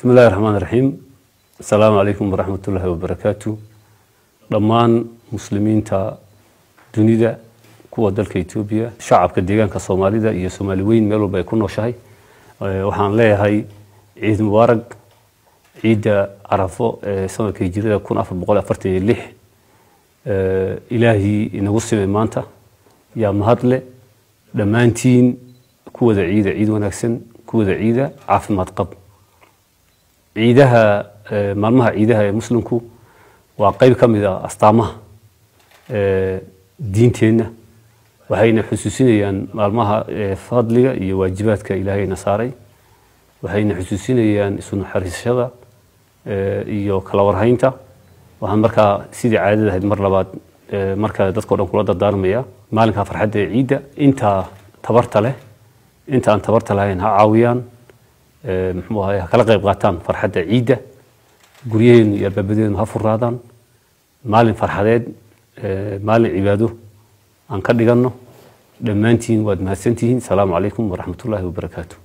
بسم الله الرحمن الرحيم. السلام عليكم ورحمة الله وبركاته. ضمان مسلمين تا دنيا kuwa dalka Itoobiya shacabka deegaanka Soomaalida iyo Soomaaliweyn meel walba ay ku nooshahay waxaan leeyahay ciid mubarak ciida Arafo sanadkii jirada 1446 ilaahi inagu simay maanta yaa mahadle dhamaantiin kuwada ciid wanaagsan kuwada ciida caafimaad qab ciidaha maalmaha ciidaha ee muslimku waa qayb kamid ah astaamaha diinteena waxayna xusuusinayaan maalmaha fadliga iyo waajibaadka Ilaahayna saaray waxayna xusuusinayaan isu naxariisashada iyo kala warhaynta waxaan markaa sidii caadada ahayd mar labaad marka dadka dhan kula dardaarmaya maalinka farxadda ee ciida inta tabarta leh inta aan tabarta lahayn ha caawiyaan muxuu ahaa kala qayb qaataan farxadda ciida guriyeen iyo babadeen ha furaadaan maalin farxadeed maalin cibaado aan ka dhigano dhamaantiin waad mahadsantihiin. Salaamu calaykum wa rahmatullaahi wa barakaatuh.